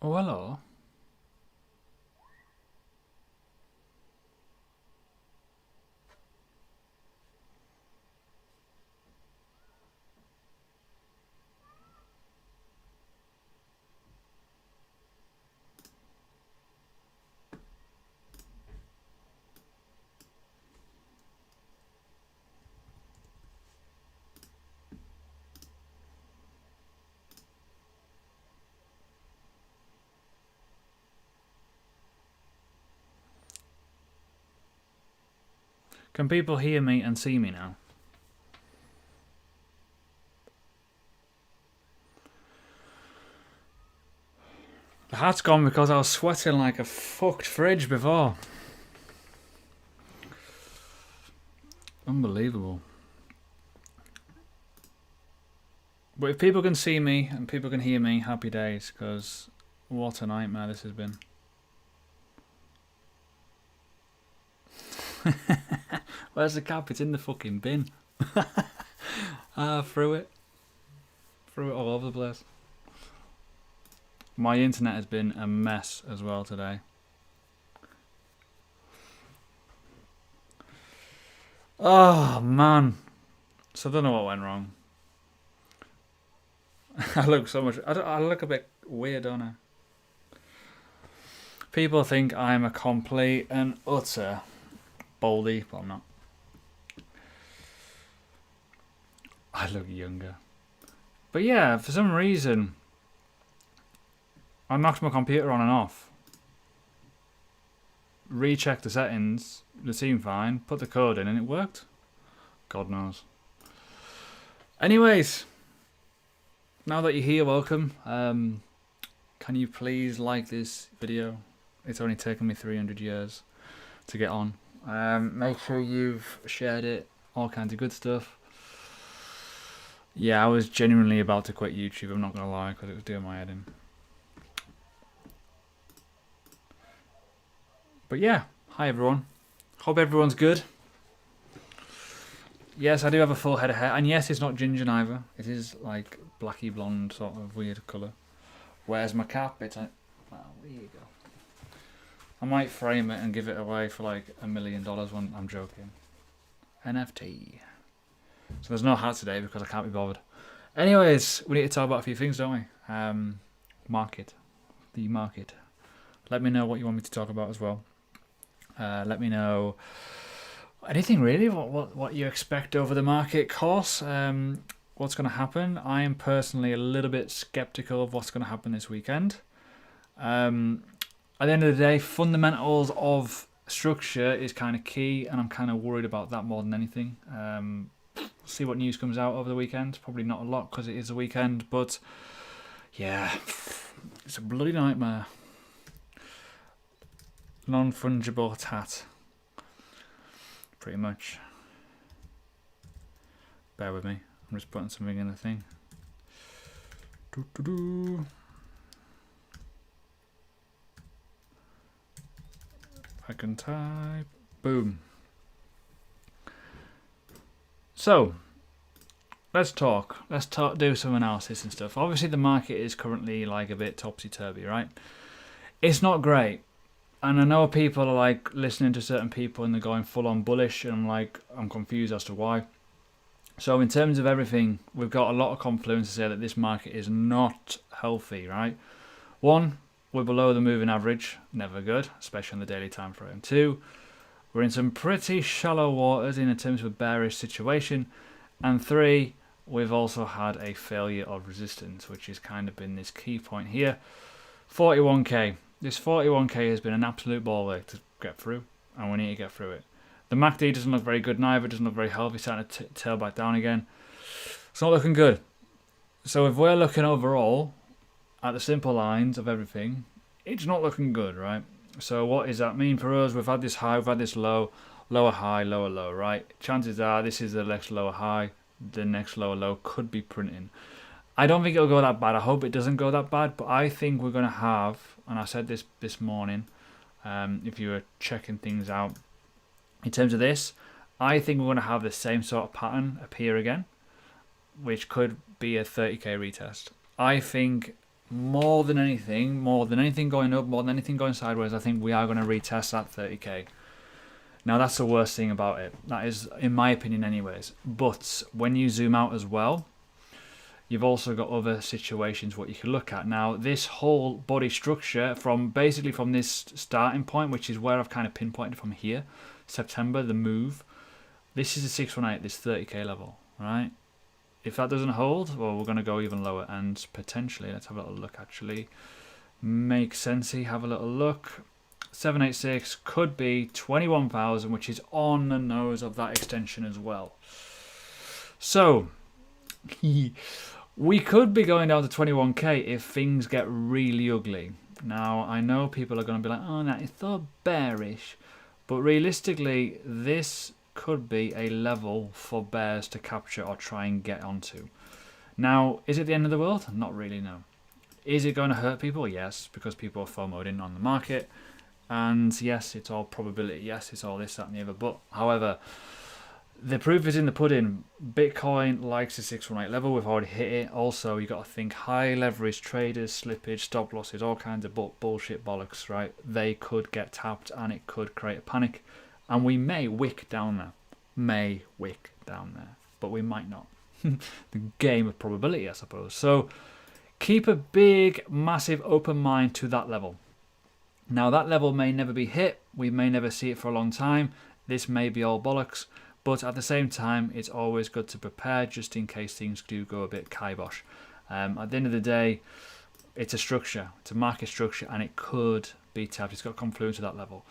Oh, hello. Can people hear me and see me now? The hat's gone because I was sweating like a fucked fridge before. Unbelievable. But if people can see me and people can hear me, happy days, because what a nightmare this has been. Where's the cap? It's in the fucking bin. Threw it. Threw it all over the place. My internet has been a mess as well today. Oh, man. So I don't know what went wrong. I look so much... I look a bit weird, don't I? People think I'm a complete and utter baldy, but I'm not. I look younger. But yeah, for some reason, I knocked my computer on and off. Rechecked the settings, they seemed fine, put the code in and it worked. God knows. Anyways, now that you're here, welcome. Can you please like this video? It's only taken me 300 years to get on. Make sure you've shared it, all kinds of good stuff. Yeah, I was genuinely about to quit YouTube, I'm not going to lie, because it was doing my head in. But yeah, hi everyone. Hope everyone's good. Yes, I do have a full head of hair, and yes, it's not ginger either. It is like blacky blonde sort of weird colour. Where's my cap? It's like, well, there you go. I might frame it and give it away for like $1 million when I'm joking. NFT. So there's no hat today because I can't be bothered. Anyways, we need to talk about a few things, don't we? Market. The market. Let me know what you want me to talk about as well. Let me know anything really, what you expect over the market course. What's going to happen. I am personally a little bit skeptical of what's going to happen this weekend. At the end of the day, fundamentals of structure is kind of key, and I'm kind of worried about that more than anything. See what news comes out over the weekend. Probably not a lot because it is a weekend, but yeah, it's a bloody nightmare. Non-fungible tat. Pretty much. Bear with me. I'm just putting something in the thing. I can type. Boom. So, let's talk. Do some analysis and stuff. Obviously, the market is currently like a bit topsy-turvy, right? It's not great. And I know people are like listening to certain people and they're going full on bullish, and I'm like, I'm confused as to why. So in terms of everything, we've got a lot of confluence to say that this market is not healthy, right? One, we're below the moving average, never good, especially on the daily time frame. Two, we're in some pretty shallow waters in terms of a bearish situation. And three, we've also had a failure of resistance, which has kind of been this key point here. 41k. This 41k has been an absolute ball ache to get through, and we need to get through it. The MACD doesn't look very good neither, doesn't look very healthy, starting to tail back down again. It's not looking good. So if we're looking overall at the simple lines of everything, it's not looking good, right? So what does that mean for us? We've had this high, we've had this low, lower high, lower low, right? Chances are this is the next lower high, the next lower low could be printing. I don't think it'll go that bad. I hope it doesn't go that bad, but I think we're going to have, and I said this morning, if you were checking things out, in terms of this, I think we're going to have the same sort of pattern appear again, which could be a 30k retest. I think more than anything going up, more than anything going sideways, I think we are going to retest that 30k. Now that's the worst thing about it. That is, in my opinion anyways. But when you zoom out as well, you've also got other situations what you can look at. Now this whole body structure from basically from this starting point, which is where I've kind of pinpointed from here, September, the move, this is a 618, this 30k level, right? If that doesn't hold, well, we're going to go even lower, and potentially, let's have a little look actually, make sensey, have a little look. 786 could be 21,000, which is on the nose of that extension as well. So we could be going down to 21k if things get really ugly. Now I know people are going to be like, oh, that is so bearish, but realistically this could be a level for bears to capture or try and get onto. Now, is it the end of the world? Not really, no. Is it going to hurt people? Yes, because people are FOMO'd in on the market. And yes, it's all probability. Yes, it's all this, that, and the other. But, however, the proof is in the pudding. Bitcoin likes the 618 level. We've already hit it. Also, you got to think high leverage traders, slippage, stop losses, all kinds of bullshit bollocks, right? They could get tapped and it could create a panic. And we may wick down there. But we might not. The game of probability, I suppose. So, keep a big, massive open mind to that level. Now that level may never be hit, we may never see it for a long time, this may be all bollocks, but at the same time it's always good to prepare just in case things do go a bit kibosh. At the end of the day, it's a structure, it's a market structure, and it could be tapped, it's got confluence to that level.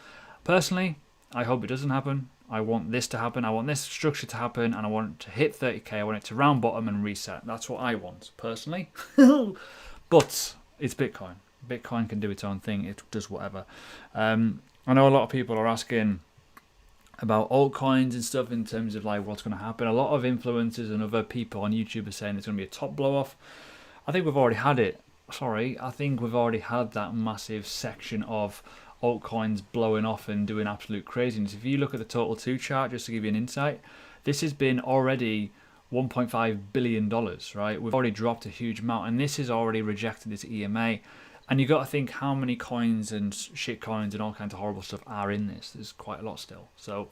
Personally, I hope it doesn't happen. I want this to happen, I want this structure to happen, and I want it to hit 30k, I want it to round bottom and reset. That's what I want, personally. But it's Bitcoin. Bitcoin can do its own thing. It does whatever. I know a lot of people are asking about altcoins and stuff in terms of like what's going to happen. A lot of influencers and other people on YouTube are saying there's going to be a top blow off. I think we've already had it. I think we've already had that massive section of altcoins blowing off and doing absolute craziness. If you look at the total 2 chart, just to give you an insight, this has been already $1.5 billion, right? We've already dropped a huge amount, and this has already rejected this EMA. And you got to think how many coins and shit coins and all kinds of horrible stuff are in this. There's quite a lot still, so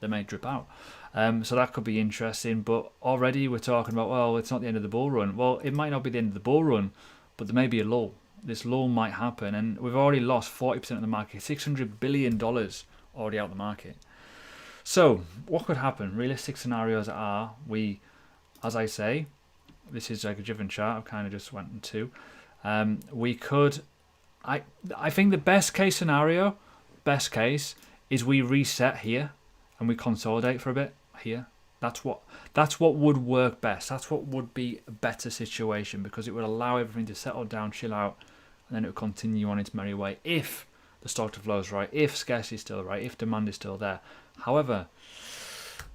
they may drip out. So that could be interesting. But already we're talking about, well, it's not the end of the bull run. Well, it might not be the end of the bull run, but there may be a lull. This lull might happen, and we've already lost 40% of the market. $600 billion already out of the market. So what could happen? Realistic scenarios are as I say, this is like a different chart. I've kind of just went into. We could, I think the best case scenario, is we reset here and we consolidate for a bit here. That's what would work best. That's what would be a better situation, because it would allow everything to settle down, chill out, and then it would continue on its merry way if the stock to flow is right, if scarcity is still right, if demand is still there. However,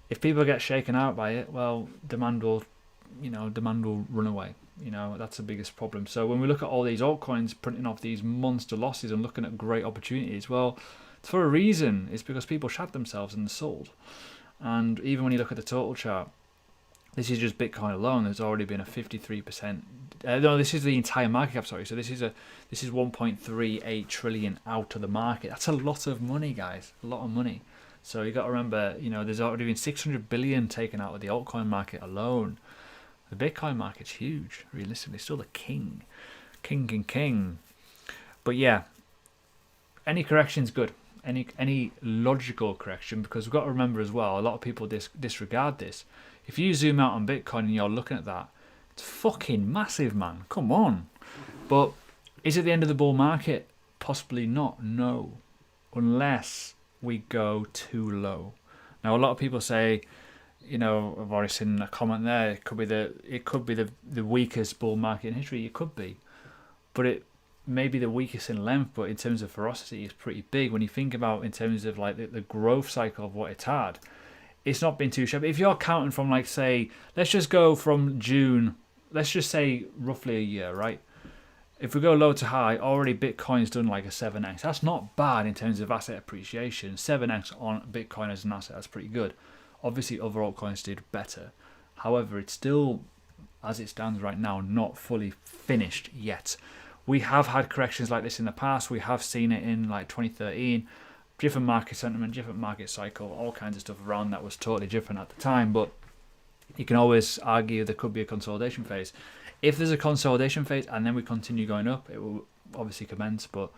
if people get shaken out by it, well, demand will run away. That's the biggest problem. So when we look at all these altcoins printing off these monster losses and looking at great opportunities, well, it's for a reason. It's because people shat themselves and sold. And even when you look at the total chart, this is just Bitcoin alone. There's already been a 53%. No, this is the entire market cap. Sorry. So this is 1.38 trillion out of the market. That's a lot of money, guys. A lot of money. So you got to remember, there's already been 600 billion taken out of the altcoin market alone. The Bitcoin market's huge, realistically. Still the king. But yeah, any correction's good. Any logical correction, because we've got to remember as well, a lot of people disregard this. If you zoom out on Bitcoin and you're looking at that, it's fucking massive, man. Come on. But is it the end of the bull market? Possibly not, no. Unless we go too low. Now, a lot of people say, I've already seen a comment there. It could be the weakest bull market in history. It could be, but it may be the weakest in length. But in terms of ferocity, it's pretty big. When you think about in terms of like the growth cycle of what it's had, it's not been too sharp. If you're counting from like say, let's just go from June. Let's just say roughly a year, right? If we go low to high, already Bitcoin's done like a 7x. That's not bad in terms of asset appreciation. 7x on Bitcoin as an asset, that's pretty good. Obviously, other altcoins did better. However, it's still as it stands right now, not fully finished yet. We have had corrections like this in the past. We have seen it in like 2013. Different market sentiment, different market cycle, all kinds of stuff around that was totally different at the time. But you can always argue there could be a consolidation phase. If there's a consolidation phase and then we continue going up, it will obviously commence. But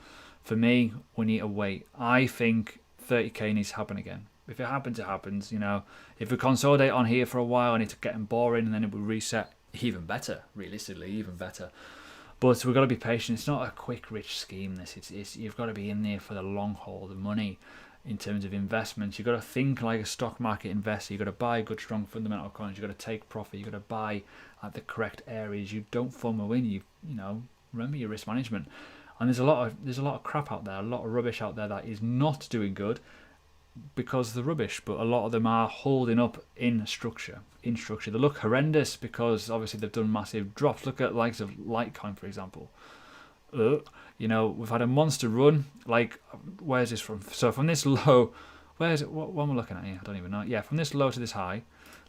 for me, we need to wait. I think 30k needs to happen again. If it happens, it happens. You know, if we consolidate on here for a while and it's getting boring and then it will reset, even better. Realistically, even better. But we've got to be patient. It's not a quick, rich scheme. It's you've got to be in there for the long haul, the money. In terms of investments, you've got to think like a stock market investor. You've got to buy good, strong fundamental coins. You've got to take profit. You've got to buy at the correct areas. You don't FOMO in. You know, remember your risk management. And there's a lot of crap out there, a lot of rubbish out there that is not doing good because of the rubbish. But a lot of them are holding up in structure. They look horrendous because obviously they've done massive drops. Look at the likes of Litecoin, for example. You know, we've had a monster run. Like, where's this from? So from this low, where's it? What am I looking at here? I don't even know. Yeah, from this low to this high.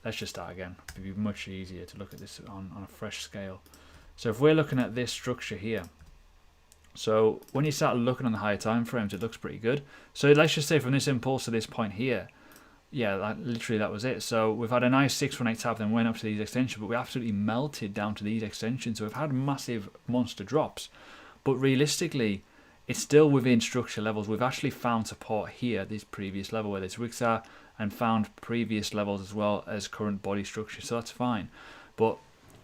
Let's just start again. It'd be much easier to look at this on a fresh scale. So if we're looking at this structure here, so when you start looking on the higher time frames, it looks pretty good. So let's just say from this impulse to this point here, yeah, literally that was it. So we've had a nice 618 tap, then went up to these extensions, but we absolutely melted down to these extensions. So we've had massive monster drops. But realistically, it's still within structure levels. We've actually found support here, this previous level where these wicks are, and found previous levels as well as current body structure. So that's fine. But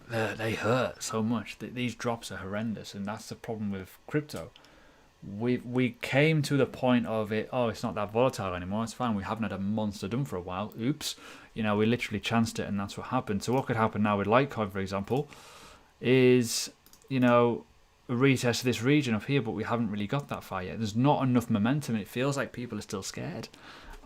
they hurt so much. These drops are horrendous, and that's the problem with crypto. We came to the point of it, oh, it's not that volatile anymore. It's fine. We haven't had a monster done for a while. Oops. You know, we literally chanced it, and that's what happened. So what could happen now with Litecoin, for example, is, you know, a retest of this region up here, but we haven't really got that far yet. There's not enough momentum. It feels like people are still scared,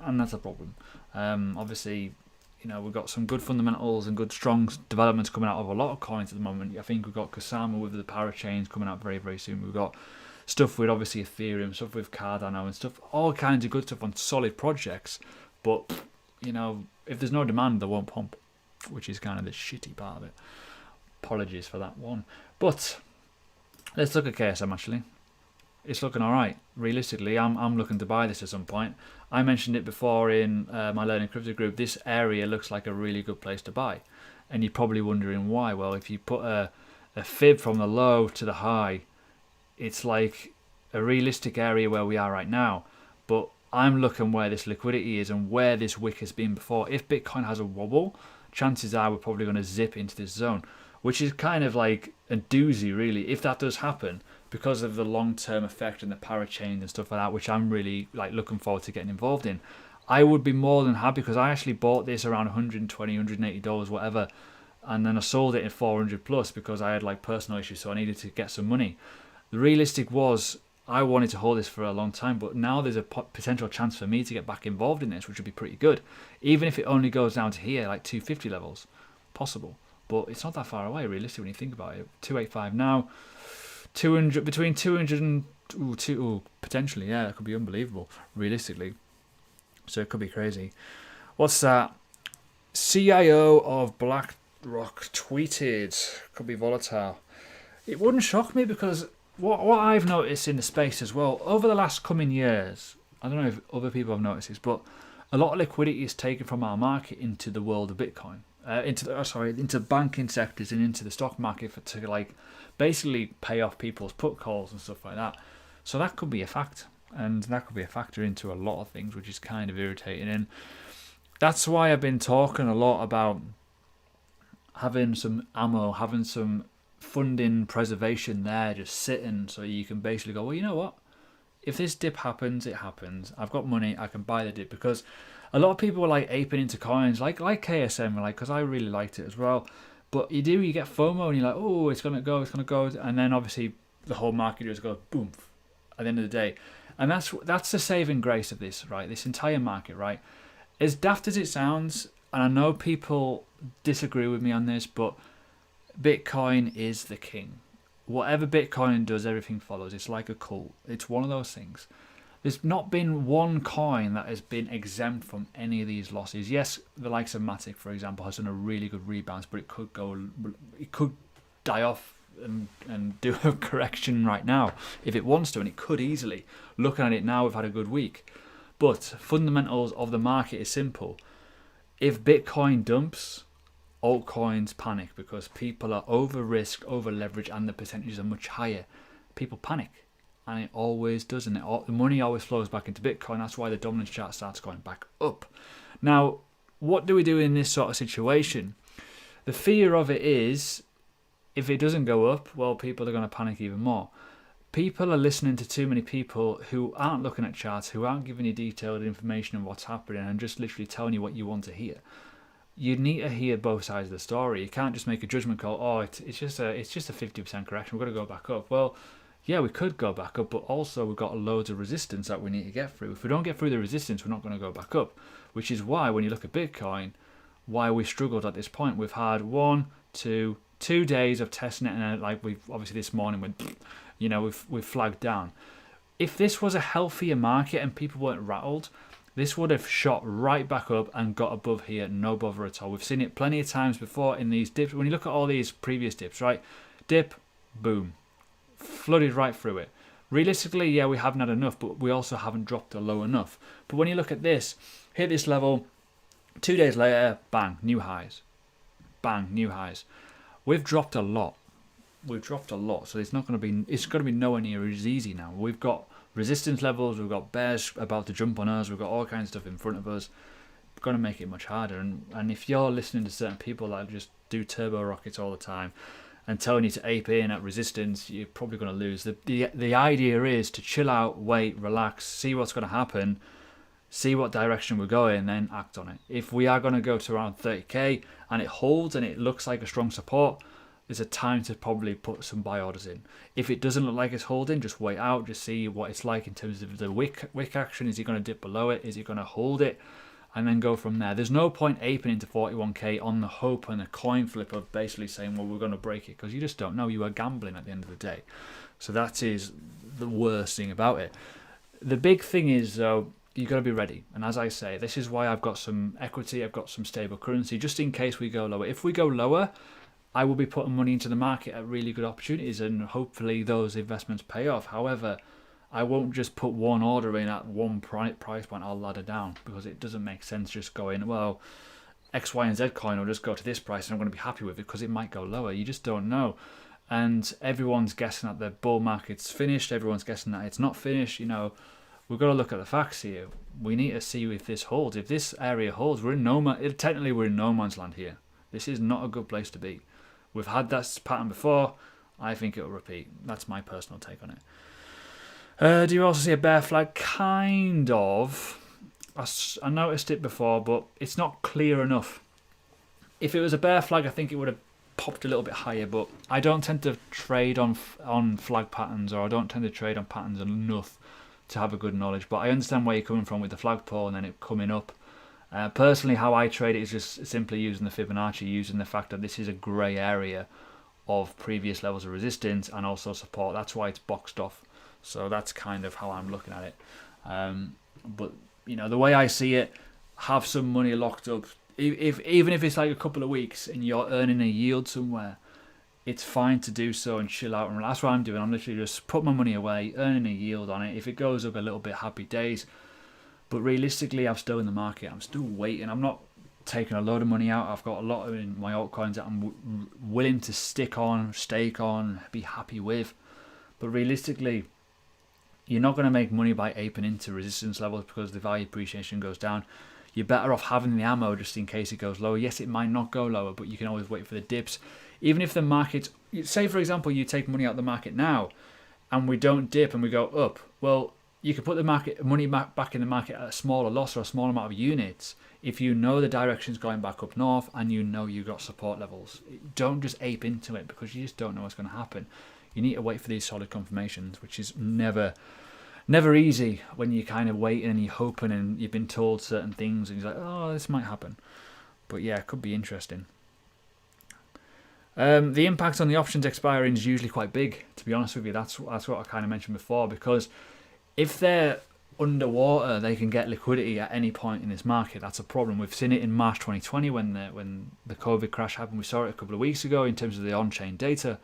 and that's a problem. Obviously, you know, we've got some good fundamentals and good strong developments coming out of a lot of coins at the moment. I think we've got Kusama with the parachains coming out very, very soon. We've got stuff with obviously Ethereum, stuff with Cardano and stuff, all kinds of good stuff on solid projects. But, you know, if there's no demand, they won't pump, which is kind of the shitty part of it. Apologies for that one. But let's look at KSM actually. It's looking alright. Realistically, I'm looking to buy this at some point. I mentioned it before in my Learning Crypto group. This area looks like a really good place to buy. And you're probably wondering why. Well, if you put a fib from the low to the high, it's like a realistic area where we are right now. But I'm looking where this liquidity is and where this wick has been before. If Bitcoin has a wobble, chances are we're probably going to zip into this zone, which is kind of like a doozy, really, if that does happen, because of the long-term effect and the parachains and stuff like that, which I'm really like looking forward to getting involved in. I would be more than happy because I actually bought this around $120, $180, whatever, and then I sold it in 400 plus because I had like personal issues, so I needed to get some money. The realistic was I wanted to hold this for a long time, but now there's a potential chance for me to get back involved in this, which would be pretty good, even if it only goes down to here, like 250 levels, possible. But it's not that far away, realistically, when you think about it. 285 now, 200, between 200 and potentially, yeah, that could be unbelievable, realistically. So it could be crazy. What's that? CIO of BlackRock tweeted, could be volatile. It wouldn't shock me because what I've noticed in the space as well, over the last coming years, I don't know if other people have noticed this, but a lot of liquidity is taken from our market into the world of Bitcoin. Into banking sectors and into the stock market to like basically pay off people's put calls and stuff like that. So that could be a fact, and that could be a factor into a lot of things, which is kind of irritating. And that's why I've been talking a lot about having some ammo, having some funding preservation there, just sitting, so you can basically go, well, you know what? If this dip happens, it happens. I've got money, I can buy the dip, because a lot of people were like aping into coins, like KSM, like, because I really liked it as well. But you get FOMO and you're like, oh, it's gonna go, and then obviously the whole market just goes boom at the end of the day. And that's the saving grace of this, right? This entire market, right? As daft as it sounds, and I know people disagree with me on this, but Bitcoin is the king. Whatever Bitcoin does, everything follows. It's like a cult. It's one of those things. There's not been one coin that has been exempt from any of these losses. Yes, the likes of Matic, for example, has done a really good rebound, but it could die off and do a correction right now if it wants to, and it could easily. Looking at it now, we've had a good week. But fundamentals of the market is simple. If Bitcoin dumps, altcoins panic because people are over risk, over leverage, and the percentages are much higher. People panic. And it always does, and the money always flows back into Bitcoin. That's why the dominance chart starts going back up. Now, what do we do in this sort of situation? The fear of it is, if it doesn't go up, well, people are going to panic even more. People are listening to too many people who aren't looking at charts, who aren't giving you detailed information on what's happening, and just literally telling you what you want to hear. You need to hear both sides of the story. You can't just make a judgment call. Oh, it's just a 50% correction. We've got to go back up. Well, yeah, we could go back up, but also we've got loads of resistance that we need to get through. If we don't get through the resistance, we're not going to go back up, which is why when you look at Bitcoin, why we struggled at this point. We've had 2 days of testing it, and like we've obviously this morning we've flagged down. If this was a healthier market and people weren't rattled, this would have shot right back up and got above here, no bother at all. We've seen it plenty of times before in these dips. When you look at all these previous dips, right? Dip, boom. Flooded right through it. Realistically, yeah, we haven't had enough, but we also haven't dropped a low enough. But when you look at this, hit this level, 2 days later, bang, new highs. Bang, new highs. We've dropped a lot. So it's going to be nowhere near as easy now. We've got resistance levels, we've got bears about to jump on us, we've got all kinds of stuff in front of us. We're going to make it much harder. And if you're listening to certain people that just do turbo rockets all the time, and telling you to ape in at resistance, you're probably going to lose. The idea is to chill out, wait, relax, see what's going to happen, see what direction we're going, then act on it. If we are going to go to around 30k and it holds and it looks like a strong support, there's a time to probably put some buy orders in. If it doesn't look like it's holding, just wait out, just see what it's like in terms of the wick action. Is it going to dip below it? Is it going to hold it? And then go from there. There's no point aping into 41k on the hope and a coin flip of basically saying, well, we're going to break it, because you just don't know. You are gambling at the end of the day. So that is the worst thing about it. The big thing is, though, you've got to be ready. And as I say, this is why I've got some equity, I've got some stable currency, just in case we go lower. If we go lower, I will be putting money into the market at really good opportunities, and hopefully those investments pay off. However, I won't just put one order in at one price point. I'll ladder down, because it doesn't make sense just going, well, X, Y, and Z coin will just go to this price and I'm going to be happy with it, because it might go lower. You just don't know. And everyone's guessing that the bull market's finished. Everyone's guessing that it's not finished. We've got to look at the facts here. We need to see if this holds. If this area holds, technically we're in no man's land here. This is not a good place to be. We've had that pattern before. I think it will repeat. That's my personal take on it. Do you also see a bear flag? Kind of. I noticed it before, but it's not clear enough. If it was a bear flag, I think it would have popped a little bit higher, but I don't tend to trade on flag patterns, or I don't tend to trade on patterns enough to have a good knowledge. But I understand where you're coming from with the flagpole and then it coming up. Personally, how I trade it is just simply using the Fibonacci, using the fact that this is a grey area of previous levels of resistance and also support. That's why it's boxed off. So that's kind of how I'm looking at it. But the way I see it, have some money locked up. Even if it's like a couple of weeks and you're earning a yield somewhere, it's fine to do so and chill out. And that's what I'm doing. I'm literally just put my money away, earning a yield on it. If it goes up a little bit, happy days. But realistically, I'm still in the market. I'm still waiting. I'm not taking a load of money out. I've got a lot in my altcoins that I'm willing to stake on, be happy with. But realistically, you're not going to make money by aping into resistance levels, because the value appreciation goes down. You're better off having the ammo just in case it goes lower. Yes, it might not go lower, but you can always wait for the dips. Even if the market, say for example, you take money out of the market now and we don't dip and we go up, well, you can put the money back in the market at a smaller loss or a smaller amount of units if you know the direction's going back up north and you know you've got support levels. Don't just ape into it, because you just don't know what's going to happen. You need to wait for these solid confirmations, which is never easy when you're kind of waiting and you're hoping and you've been told certain things and you're like, oh, this might happen. But yeah, it could be interesting. The impact on the options expiring is usually quite big, to be honest with you. That's what I kind of mentioned before, because if they're underwater, they can get liquidity at any point in this market. That's a problem. We've seen it in March 2020 when the COVID crash happened. We saw it a couple of weeks ago in terms of the on-chain data.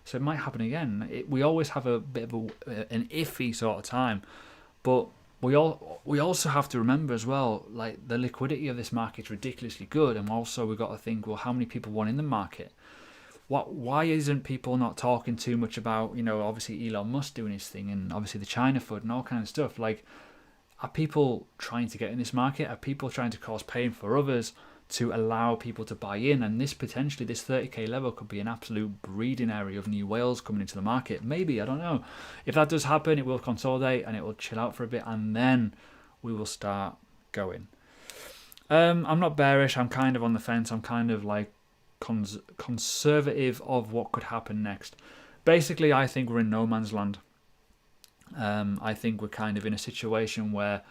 So it might happen again. We always have a bit of an iffy sort of time, but we also have to remember as well, like the liquidity of this market is ridiculously good, and also we've got to think, well, how many people want in the market? Why isn't people not talking too much about, obviously Elon Musk doing his thing, and obviously the China FUD and all kind of stuff? Like, are people trying to get in this market? Are people trying to cause pain for others to allow people to buy in? And this 30k level could be an absolute breeding area of new whales coming into the market. Maybe, I don't know. If that does happen, it will consolidate and it will chill out for a bit, and then we will start going. I'm not bearish. I'm kind of on the fence. I'm kind of like conservative of what could happen next. Basically, I think we're in no man's land. I think we're kind of in a situation where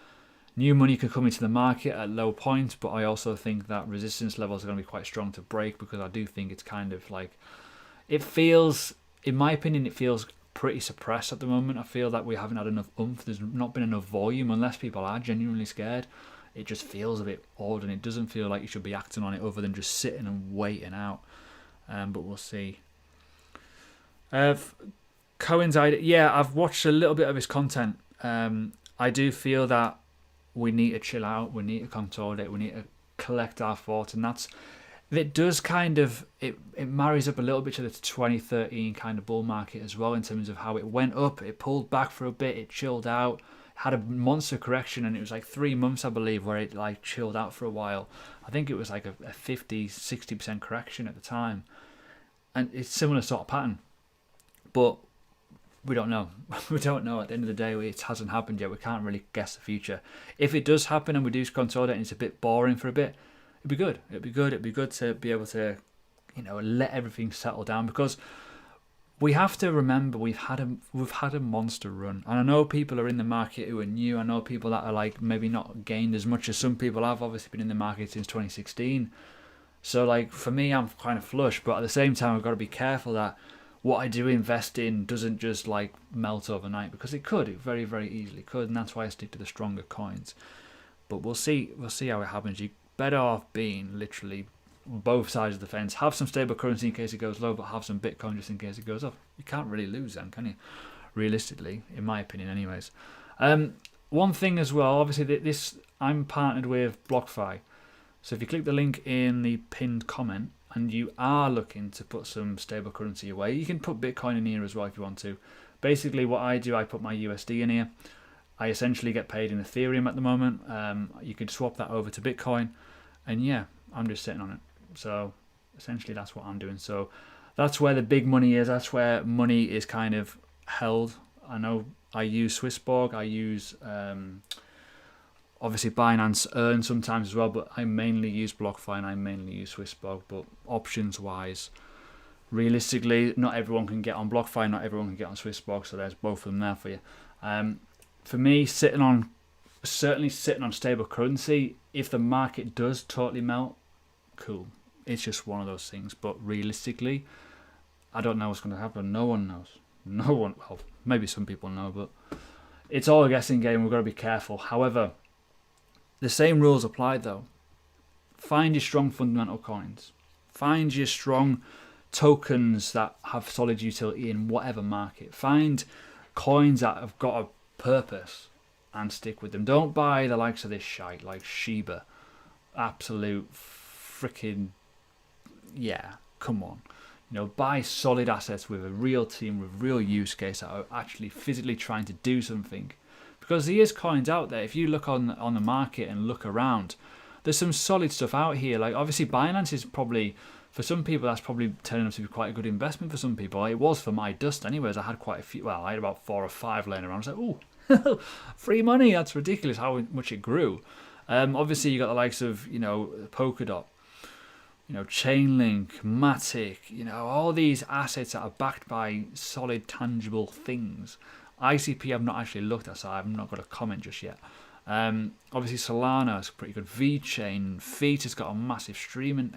new money could come into the market at low points, but I also think that resistance levels are going to be quite strong to break, because I do think it's kind of like, it feels, in my opinion, it feels pretty suppressed at the moment. I feel that we haven't had enough oomph. There's not been enough volume, unless people are genuinely scared. It just feels a bit odd, and it doesn't feel like you should be acting on it other than just sitting and waiting out. But we'll see. Cohen's idea, yeah, I've watched a little bit of his content. I do feel that we need to chill out, we need to consolidate, we need to collect our thoughts, and it does kind of, it marries up a little bit to the 2013 kind of bull market as well, in terms of how it went up, it pulled back for a bit, it chilled out, had a monster correction, and it was like 3 months, I believe, where it like chilled out for a while. I think it was like a 50-60% correction at the time, and it's similar sort of pattern, but we don't know. We don't know. At the end of the day, it hasn't happened yet. We can't really guess the future. If it does happen and we do consolidate and it's a bit boring for a bit, it'd be good. It'd be good. It'd be good to be able to, let everything settle down, because we have to remember we've had a monster run. And I know people are in the market who are new. I know people that are like maybe not gained as much as some people have. Obviously been in the market since 2016. So like for me, I'm kind of flush, but at the same time, I've got to be careful that what I do invest in doesn't just like melt overnight, because it very, very easily could, and that's why I stick to the stronger coins. But we'll see how it happens. You're better off being literally both sides of the fence. Have some stable currency in case it goes low, but have some Bitcoin just in case it goes up. You can't really lose then, can you? Realistically, in my opinion anyways. One thing as well, obviously this, I'm partnered with BlockFi. So if you click the link in the pinned comment, and you are looking to put some stable currency away, you can put Bitcoin in here as well if you want to. Basically what I do, I put my USD in here. I essentially get paid in Ethereum at the moment. You can swap that over to Bitcoin, and yeah, I'm just sitting on it. So essentially that's what I'm doing. So that's where the big money is. That's where money is kind of held. I know I use Swissborg. I use obviously Binance Earn sometimes as well, but I mainly use BlockFi and I mainly use Swissborg. But options wise, realistically, not everyone can get on BlockFi, not everyone can get on Swissborg, so there's both of them there for you. For me, certainly sitting on stable currency, if the market does totally melt, cool. It's just one of those things. But realistically, I don't know what's going to happen. No one knows. No one, well, maybe some people know, but it's all a guessing game. We've got to be careful. However, the same rules apply though. Find your strong fundamental coins. Find your strong tokens that have solid utility in whatever market. Find coins that have got a purpose and stick with them. Don't buy the likes of this shite like Shiba. Absolute freaking, yeah, come on. Buy solid assets with a real team, with real use case that are actually physically trying to do something. Because there is coins out there. If you look on the market and look around, there's some solid stuff out here. Like obviously Binance is probably, for some people, that's probably turning out to be quite a good investment for some people. It was for my dust anyways. I had quite a few, well, I had about 4 or 5 laying around. I was like, ooh, free money. That's ridiculous how much it grew. Obviously you got the likes of, Polkadot, Chainlink, Matic, all these assets that are backed by solid, tangible things. ICP I've not actually looked at, so I've not got a comment just yet. Obviously Solana is pretty good. VeChain, Feet has got a massive streaming.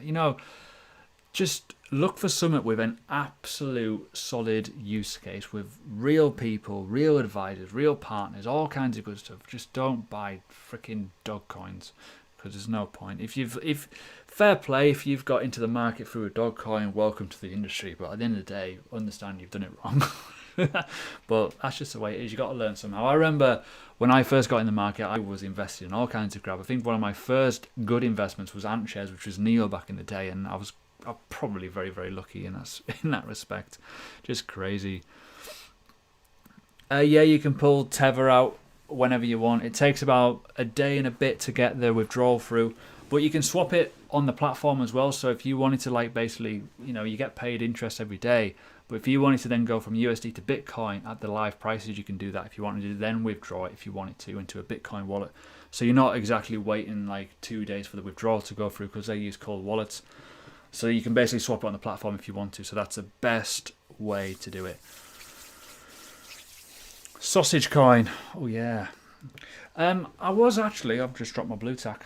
just look for something with an absolute solid use case, with real people, real advisors, real partners, all kinds of good stuff. Just don't buy freaking dog coins, because there's no point. If fair play, if you've got into the market through a dog coin, welcome to the industry. But at the end of the day, understand you've done it wrong. But that's just the way it is. You got to learn somehow. I remember when I first got in the market, I was investing in all kinds of crap. I think one of my first good investments was Ant shares, which was Neo back in the day, and I'm probably very, very lucky in that respect. Just crazy. Yeah, you can pull Tether out whenever you want. It takes about a day and a bit to get the withdrawal through, but you can swap it on the platform as well. So if you wanted to, like, basically, you know, you get paid interest every day, but if you wanted to then go from USD to Bitcoin at the live prices, you can do that. If you wanted to then withdraw it, if you wanted to, into a Bitcoin wallet. So you're not exactly waiting like 2 days for the withdrawal to go through, because they use cold wallets. So you can basically swap it on the platform if you want to. So that's the best way to do it. Sausage coin. Oh yeah. I've just dropped my blue tack.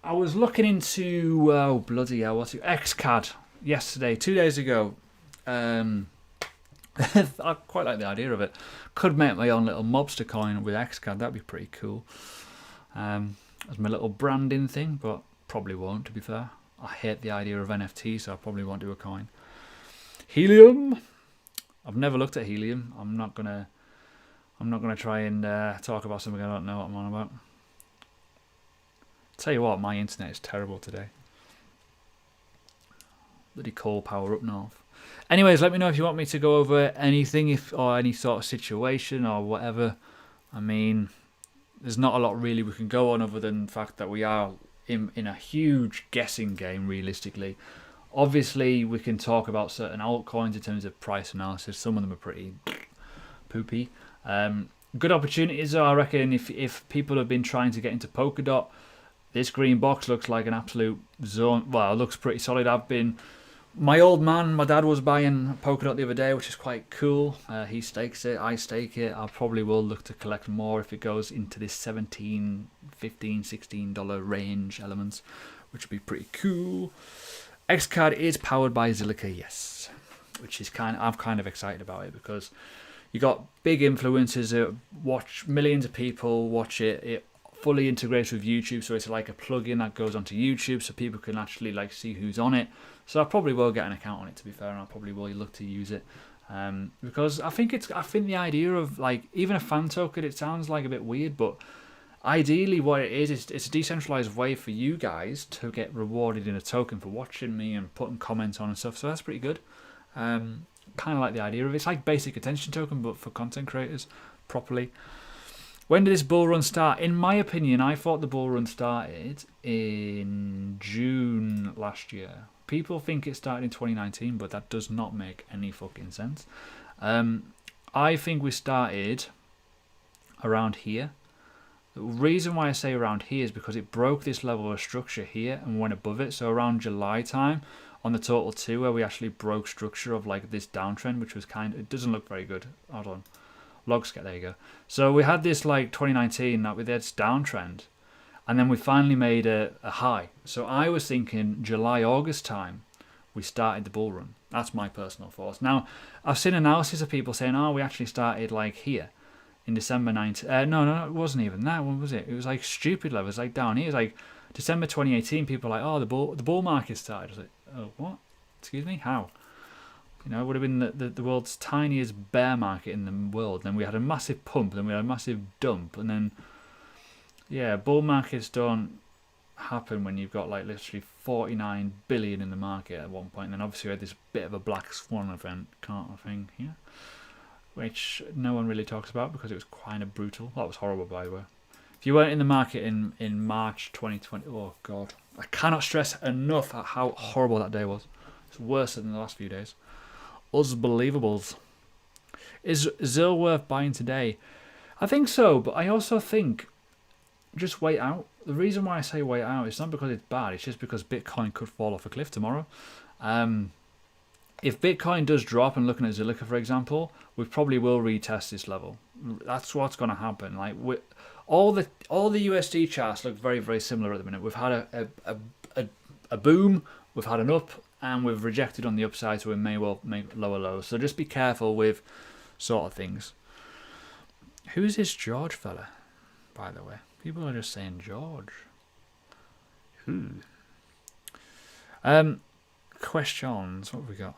I was looking into, oh bloody hell, what's it? XCAD yesterday, 2 days ago. I quite like the idea of it. Could make my own little Mobster coin with XCAD. That'd be pretty cool. As my little branding thing, but probably won't, to be fair. I hate the idea of NFT, so I probably won't do a coin. Helium. I've never looked at helium. I'm not gonna try and talk about something I don't know what I'm on about. Tell you what, my internet is terrible today. Bloody coal power up north. Anyways, let me know if you want me to go over anything, or any sort of situation or whatever. I mean, there's not a lot really we can go on other than the fact that we are in a huge guessing game, realistically. Obviously, we can talk about certain altcoins in terms of price analysis. Some of them are pretty poopy. Good opportunities, though, I reckon, if people have been trying to get into Polkadot. This green box looks like an absolute zone. Well, it looks pretty solid. My old man, my dad was buying Polkadot the other day, which is quite cool. He stakes it, I stake it. I probably will look to collect more if it goes into this $17, $15, $16 range elements, which would be pretty cool. XCAD is powered by Zilliqa, yes, which is I'm kind of excited about it, because you got big influencers that watch, millions of people watch it. It fully integrates with YouTube, so it's like a plugin that goes onto YouTube, so people can actually like see who's on it. So I probably will get an account on it, to be fair, and I probably will look to use it, because I think the idea of like even a fan token, it sounds like a bit weird, but ideally what it is it's a decentralized way for you guys to get rewarded in a token for watching me and putting comments on and stuff. So that's pretty good. Kind of like the idea of it. It's like basic attention token, but for content creators properly. When did this bull run start? In my opinion, I thought the bull run started in June last year. People think it started in 2019, but that does not make any fucking sense. I think we started around here. The reason why I say around here is because it broke this level of structure here and went above it. So around July time on the total 2, where we actually broke structure of like this downtrend, which was it doesn't look very good. Hold on. Logscat, there you go. So we had this like 2019 that we had this downtrend, and then we finally made a high. So I was thinking July, August time we started the bull run. That's my personal thoughts. Now I've seen analysis of people saying, oh, we actually started like here in December 19. No, it wasn't even that one, was it? It was like stupid levels, like down here. It's like December 2018. People were like, oh, the bull market started. I was like, oh, what? Excuse me, how? You know, it would have been the world's tiniest bear market in the world. Then we had a massive pump, then we had a massive dump, and then, yeah, bull markets don't happen when you've got like literally 49 billion in the market at one point. And then obviously we had this bit of a black swan event kind of thing here, which no one really talks about because it was kind of brutal. That was horrible, by the way. If you weren't in the market in March 2020, oh god, I cannot stress enough how horrible that day was. It's worse than the last few days. Unbelievables. Is ZIL worth buying today? I think so, but I also think just wait out. The reason why I say wait out is not because it's bad, it's just because Bitcoin could fall off a cliff tomorrow. If Bitcoin does drop, and looking at Zilliqa for example, we probably will retest this level. That's what's going to happen. Like all the USD charts look very, very similar at the minute. We've had a boom, we've had an up, and we've rejected on the upside, so we may well make lower lows. So just be careful with sort of things. Who's this George fella, by the way? People are just saying George. Who? Questions. What have we got?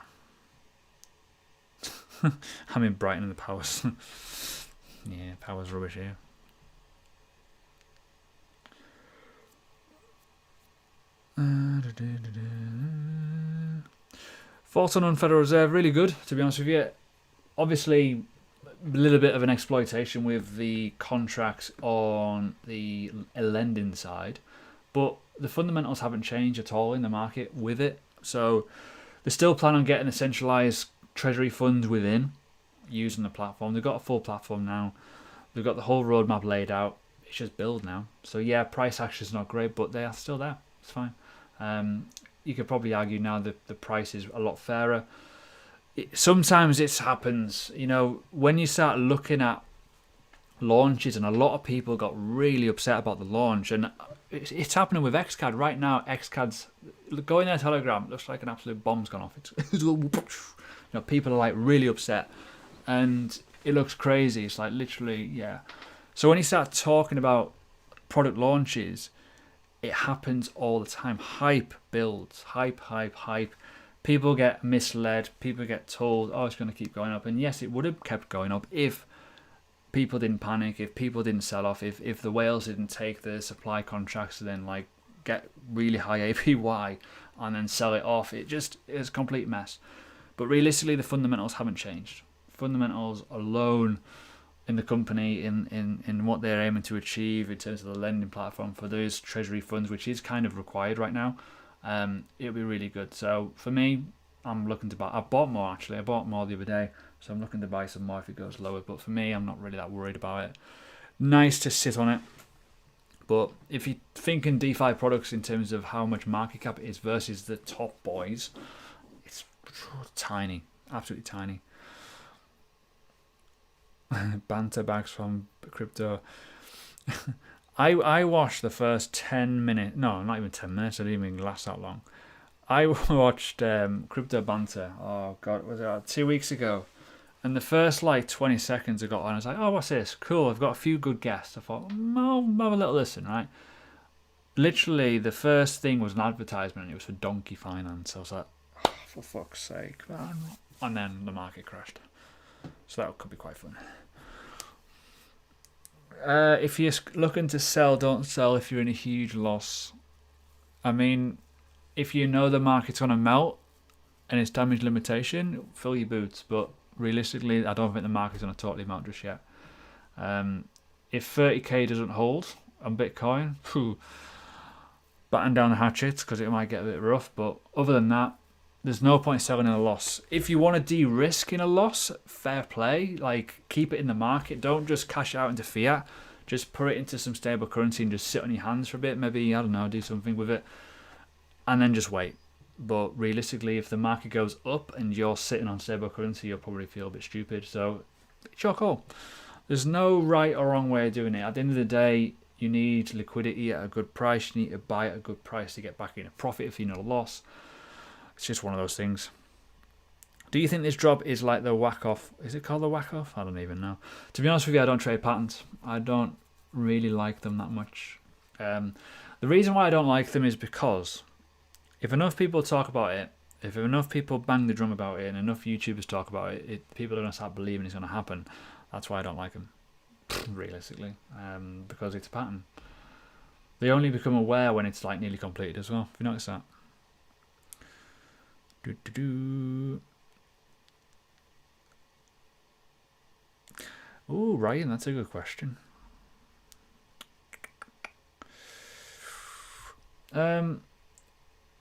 I'm in Brighton and the power's yeah, power's rubbish here. Thoughts on Federal Reserve? Really good, to be honest with you. Obviously, a little bit of an exploitation with the contracts on the lending side, but the fundamentals haven't changed at all in the market with it. So they still plan on getting a centralized treasury fund within using the platform. They've got a full platform now. They've got the whole roadmap laid out. It's just build now. So yeah, price action is not great, but they are still there. It's fine. You could probably argue now that the price is a lot fairer. Sometimes it happens, you know, when you start looking at launches, and a lot of people got really upset about the launch, and it's happening with XCAD right now. XCAD's going their Telegram, looks like an absolute bomb's gone off. It's you know, people are like really upset, and it looks crazy. It's like literally, yeah. So when you start talking about product launches, it happens all the time. Hype builds, hype. People get misled. People get told, oh, it's going to keep going up. And yes, it would have kept going up if people didn't panic, if people didn't sell off, if the whales didn't take the supply contracts and then like get really high APY and then sell it off. It's a complete mess. But realistically, the fundamentals haven't changed. Fundamentals alone in the company, in what they're aiming to achieve in terms of the lending platform for those treasury funds, which is kind of required right now, it'll be really good. So for me, I'm looking to buy. I bought more actually. I bought more the other day, so I'm looking to buy some more if it goes lower. But for me, I'm not really that worried about it. Nice to sit on it. But if you're thinking DeFi products in terms of how much market cap it is versus the top boys, it's tiny, absolutely tiny. Banter bags from crypto. I watched the first 10 minutes. No, not even 10 minutes. I didn't even last that long. I watched Crypto Banter. Oh god, was it 2 weeks ago? And the first like 20 seconds I got on, I was like, oh, what's this? Cool, I've got a few good guests. I thought, I'll have a little listen, right? Literally, the first thing was an advertisement, and it was for Donkey Finance. I was like, oh, for fuck's sake, man. And then the market crashed. So that could be quite fun. If you're looking to sell, don't sell if you're in a huge loss. I mean, if you know the market's going to melt and it's damage limitation, fill your boots. But realistically, I don't think the market's going to totally melt just yet. If 30k doesn't hold on Bitcoin, batten down the hatchets because it might get a bit rough. But other than that, there's no point selling in a loss. If you want to de-risk in a loss, fair play. Like, keep it in the market. Don't just cash out into fiat. Just put it into some stable currency and just sit on your hands for a bit. Maybe, I don't know, do something with it. And then just wait. But realistically, if the market goes up and you're sitting on stable currency, you'll probably feel a bit stupid. So, it's your call. There's no right or wrong way of doing it. At the end of the day, you need liquidity at a good price. You need to buy at a good price to get back in a profit if you're in a loss. It's just one of those things. Do you think this drop is like the whack off? Is it called the whack off? I don't even know. To be honest with you, I don't trade patterns. I don't really like them that much. The reason why I don't like them is because if enough people talk about it, if enough people bang the drum about it, and enough YouTubers talk about it, people are going to start believing it's going to happen. That's why I don't like them, realistically, because it's a pattern. They only become aware when it's like nearly completed as well. Have you noticed that? Oh, Ryan, that's a good question.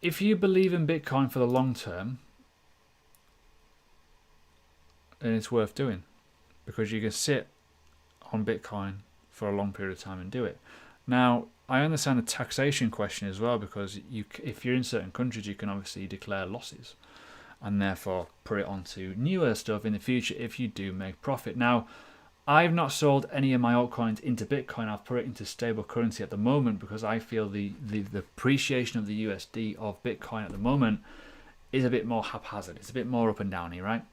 If you believe in Bitcoin for the long term, then it's worth doing, because you can sit on Bitcoin for a long period of time and do it. Now, I understand the taxation question as well, because if you're in certain countries, you can obviously declare losses and therefore put it onto newer stuff in the future if you do make profit. Now, I've not sold any of my altcoins into Bitcoin. I've put it into stable currency at the moment because I feel the appreciation of the USD of Bitcoin at the moment is a bit more haphazard. It's a bit more up and downy, right?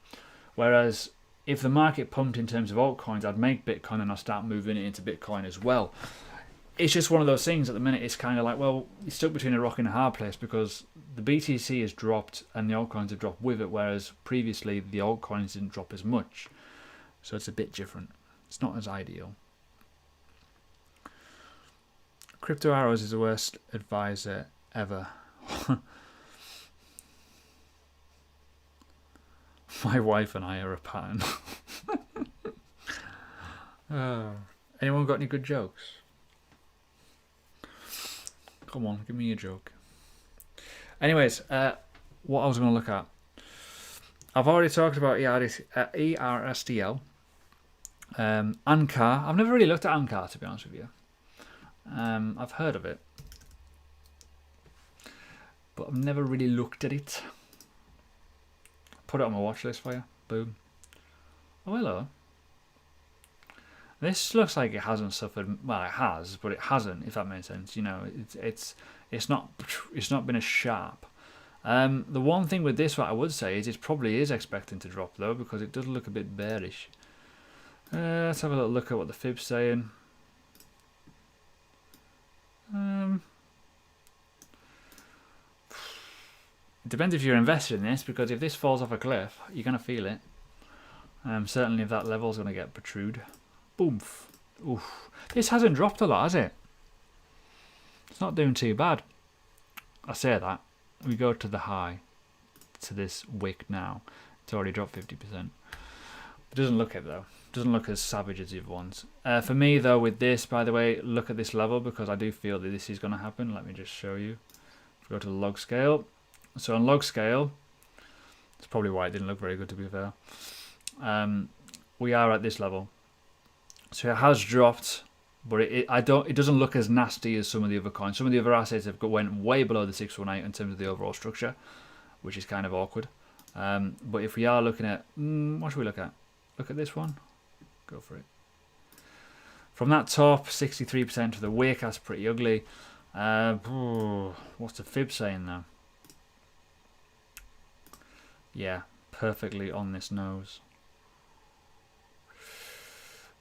Whereas if the market pumped in terms of altcoins, I'd make Bitcoin and I'll start moving it into Bitcoin as well. It's just one of those things at the minute. It's kind of like, well, you're stuck between a rock and a hard place because the BTC has dropped and the altcoins have dropped with it, whereas previously the altcoins didn't drop as much. So it's a bit different. It's not as ideal. Crypto Arrows is the worst advisor ever. My wife and I are a pattern. Anyone got any good jokes? Come on, give me a joke. Anyways, what I was going to look at. I've already talked about ERSTL. Ankar. I've never really looked at Ankar, to be honest with you. I've heard of it, but I've never really looked at it. Put it on my watch list for you. Boom. Oh, hello. This looks like it hasn't suffered. Well, it has, but it hasn't. If that makes sense, you know, it's not been as sharp. The one thing with this, what I would say is, it probably is expecting to drop though, because it does look a bit bearish. Let's have a little look at what the fib's saying. It depends if you're invested in this, because if this falls off a cliff, you're going to feel it. Certainly if that level's going to get protrude. Boom. Oof. This hasn't dropped a lot, has it? It's not doing too bad. I say that. We go to the high, to this wick now. It's already dropped 50%. It doesn't look it though. It doesn't look as savage as the other ones. For me though, with this, by the way, look at this level, because I do feel that this is going to happen. Let me just show you. If we go to the log scale. So on log scale, that's probably why it didn't look very good, to be fair. We are at this level. So it has dropped, but it doesn't look as nasty as some of the other coins. Some of the other assets have went way below the 618 in terms of the overall structure, which is kind of awkward. But if we are looking at, what should we look at? Look at this one. Go for it. From that top, 63% to the wick, that's pretty ugly. What's the fib saying now? Yeah, perfectly on this nose.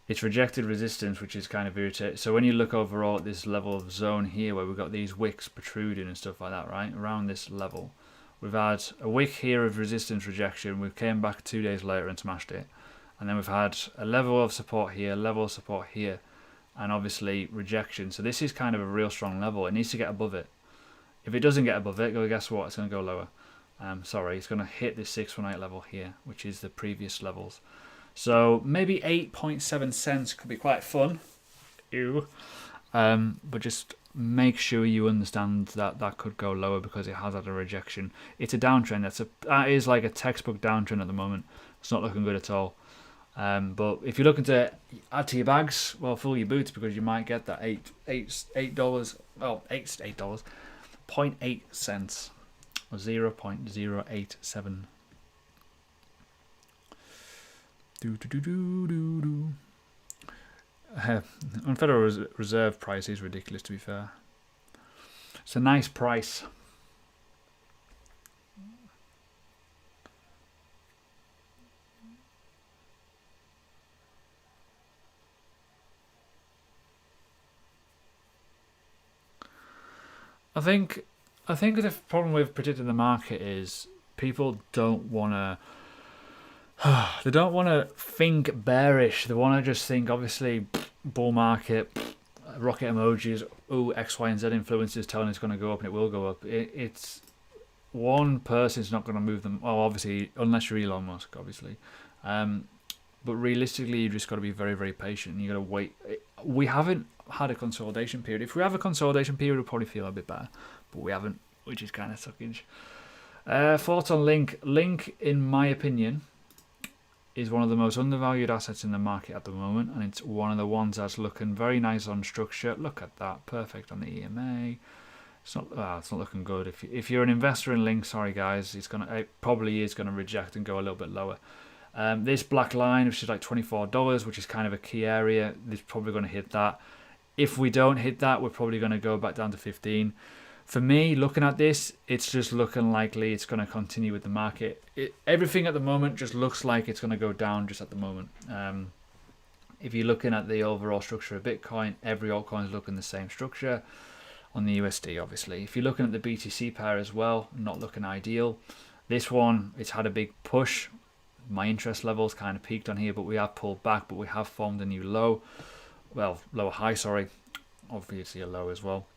It's rejected resistance, which is kind of irritating. So when you look overall at this level of zone here, where we've got these wicks protruding and stuff like that, right? Around this level, we've had a wick here of resistance rejection. We came back 2 days later and smashed it. And then we've had a level of support here, level of support here, and obviously rejection. So this is kind of a real strong level. It needs to get above it. If it doesn't get above it, guess what? It's going to go lower. Sorry, it's going to hit this 618 level here, which is the previous levels. So maybe 8.7 cents could be quite fun. Ew. But just make sure you understand that that could go lower, because it has had a rejection. It's a downtrend. That is like a textbook downtrend at the moment. It's not looking good at all. But if you're looking to add to your bags, well, fill your boots, because you might get that $8. Well, $8. 0.8 cents. Or 0.087. On Federal Reserve price is ridiculous, to be fair. It's a nice price. I think the problem with predicting the market is people don't want to. They don't want to think bearish. They want to just think, obviously, bull market, rocket emojis, ooh, X, Y, and Z influencers telling it's going to go up, and it will go up. It's one person's not going to move them. Well, obviously, unless you're Elon Musk, obviously. But realistically, you just got to be very, very patient. You got to wait. We haven't had a consolidation period. If we have a consolidation period, we'll probably feel a bit better. But we haven't, which is kind of suckage. Thoughts on Link? Link, in my opinion, is one of the most undervalued assets in the market at the moment, and it's one of the ones that's looking very nice on structure. Look at that, perfect on the EMA. It's not looking good. If you're an investor in Link, sorry guys, it probably is gonna reject and go a little bit lower. This black line, which is like $24, which is kind of a key area, is probably going to hit that. If we don't hit that, we're probably going to go back down to 15. For me, looking at this, it's just looking likely it's going to continue with the market. Everything at the moment just looks like it's going to go down just at the moment. If you're looking at the overall structure of Bitcoin, every altcoin is looking the same structure on the USD, obviously. If you're looking at the BTC pair as well, not looking ideal. This one, it's had a big push. My interest levels kind of peaked on here, but we have pulled back, but we have formed a new low. Well, lower high, sorry. Obviously a low as well.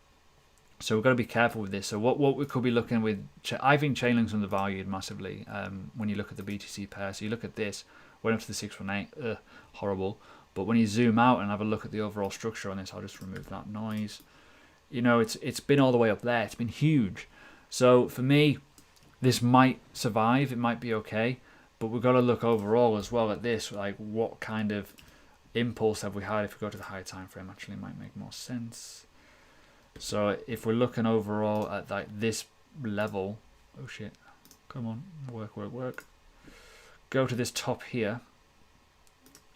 So we've got to be careful with this. So what we could be looking with, I think Chainlink's undervalued massively when you look at the BTC pair. So you look at this, went up to the 618, horrible. But when you zoom out and have a look at the overall structure on this, I'll just remove that noise. You know, it's been all the way up there. It's been huge. So for me, this might survive. It might be okay. But we've got to look overall as well at this. Like, what kind of impulse have we had? If we go to the higher time frame, actually might make more sense. So if we're looking overall at like this level, oh shit, come on, work. Go to this top here.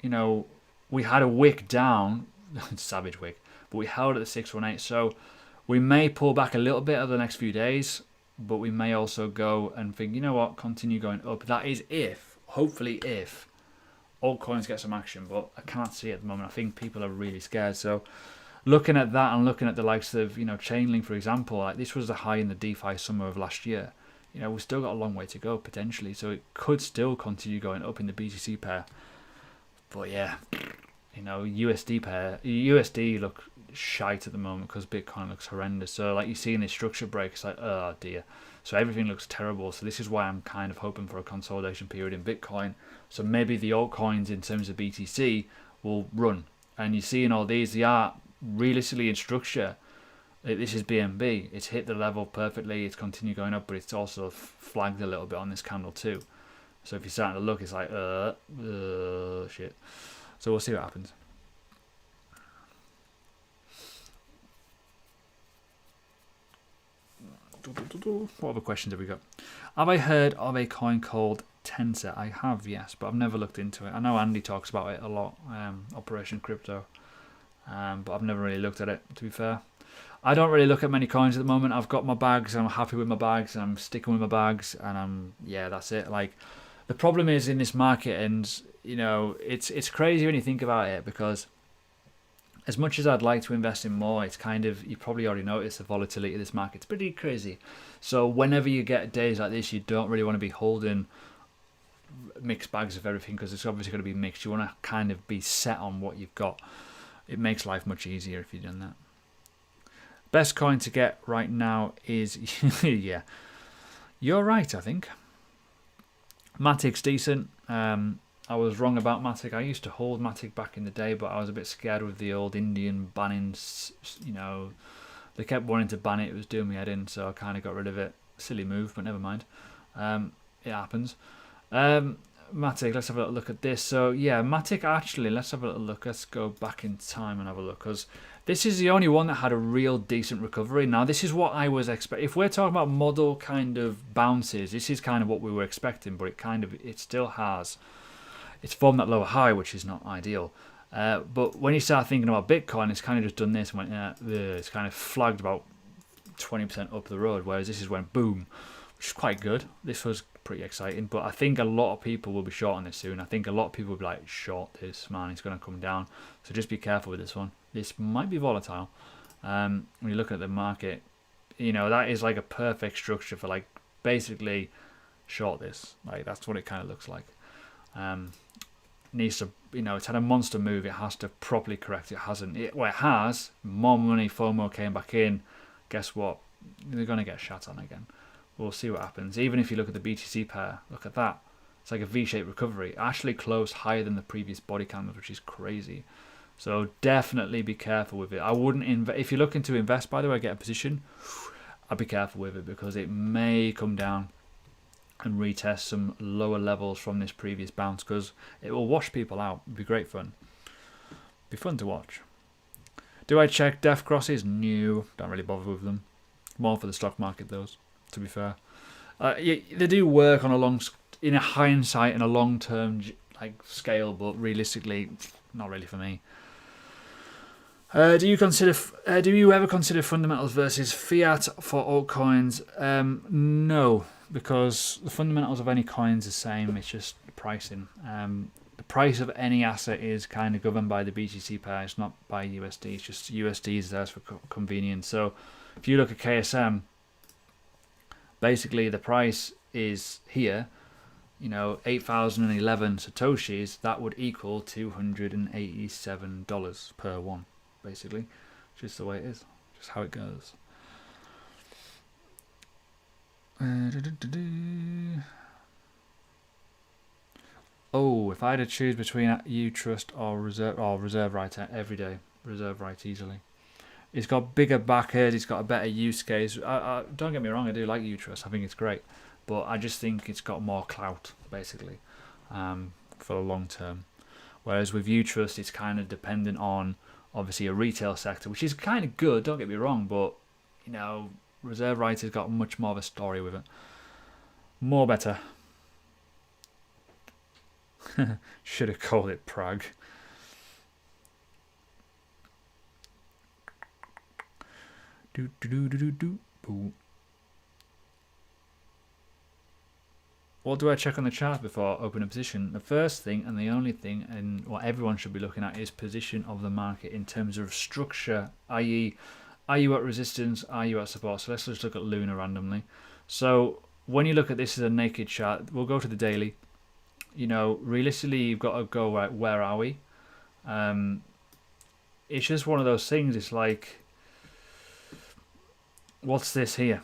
You know, we had a wick down, savage wick, but we held at the 618. So we may pull back a little bit over the next few days, but we may also go and think, you know what, continue going up. That is if, hopefully if, altcoins get some action, but I can't see it at the moment. I think people are really scared. So looking at that and looking at the likes of, you know, Chainlink, for example, like this was the high in the DeFi summer of last year. You know, we've still got a long way to go potentially, so it could still continue going up in the BTC pair. But yeah, you know, USD look shite at the moment because Bitcoin looks horrendous. So like you see in this structure break, it's like, oh dear. So everything looks terrible. So this is why I'm kind of hoping for a consolidation period in Bitcoin. So maybe the altcoins in terms of BTC will run. And you see in all these, they are realistically in structure. This is BNB. It's hit the level perfectly. It's continued going up, but it's also flagged a little bit on this candle too. So if you're starting to look, it's like, shit. So we'll see what happens. What other questions have we got? Have I heard of a coin called Tensor? I have, yes, but I've never looked into it. I know Andy talks about it a lot, Operation Crypto, but I've never really looked at it, to be fair. I don't really look at many coins at the moment. I've got my bags, and I'm happy with my bags, and I'm sticking with my bags, and yeah, that's it. Like, the problem is in this market, and you know, it's crazy when you think about it, because as much as I'd like to invest in more, it's kind of, you probably already noticed the volatility of this market. It's pretty crazy. So whenever you get days like this, you don't really want to be holding mixed bags of everything, because it's obviously going to be mixed. You want to kind of be set on what you've got. It makes life much easier if you've done that. Best coin to get right now is, yeah, you're right, I think. Matic's decent. I was wrong about Matic. I used to hold Matic back in the day, but I was a bit scared with the old Indian banning. You know, they kept wanting to ban it. It was doing me head in, so I kind of got rid of it. Silly move, but never mind. It happens. Matic, let's have a little look at this. So yeah, Matic, actually, let's have a little look. Let's go back in time and have a look, because this is the only one that had a real decent recovery. Now, this is what I was expecting. If we're talking about model kind of bounces, this is kind of what we were expecting, but it still has. It's formed that lower high, which is not ideal. But when you start thinking about Bitcoin, it's kind of just done this and went, it's kind of flagged about 20% up the road, whereas this is when boom, which is quite good. This was pretty exciting, but I think a lot of people will be short on this soon. I think a lot of people will be like, short this, man, it's going to come down. So just be careful with this one. This might be volatile. When you look at the market, you know, that is like a perfect structure for like basically short this. Like, that's what it kind of looks like. Needs to, you know, it's had a monster move. It has to properly correct. It hasn't. Well, it has. More money, FOMO came back in. Guess what? They're going to get shot on again. We'll see what happens. Even if you look at the BTC pair, look at that. It's like a V-shaped recovery. It actually closed higher than the previous body candles, which is crazy. So definitely be careful with it. I wouldn't invest. If you're looking to invest, by the way, get a position, I'd be careful with it, because it may come down and retest some lower levels from this previous bounce, because it will wash people out. It'd be great fun. Be fun to watch. Do I check death crosses? No, don't really bother with them. More for the stock market, those, to be fair. They do work on in a hindsight and a long-term like scale, but realistically, not really for me. Do you ever consider fundamentals versus fiat for altcoins? No, because the fundamentals of any coin is the same. It's just pricing. The price of any asset is kind of governed by the BTC pair. It's not by USD. It's just USD is there for convenience. So if you look at KSM, basically the price is here. 8,011 satoshis. That would equal $287 per one. Basically, just the way it is, just how it goes. Oh, if I had to choose between uTrust or reserve right every day, reserve right easily. It's got bigger backers, it's got a better use case. Don't get me wrong, I do like uTrust, I think it's great, but I just think it's got more clout basically for the long term. Whereas with uTrust, it's kind of dependent on obviously a retail sector, which is kind of good, don't get me wrong, but reserve right has got much more of a story with it. More better. Should have called it Prague. What do I check on the chart before opening a position? The first thing and the only thing, and what everyone should be looking at, is position of the market in terms of structure, i.e., are you at resistance, are you at support? So let's just look at Luna randomly. So when you look at this as a naked chart, we'll go to the daily. Realistically, you've got to go right, where are we? It's just one of those things. It's like, what's this here?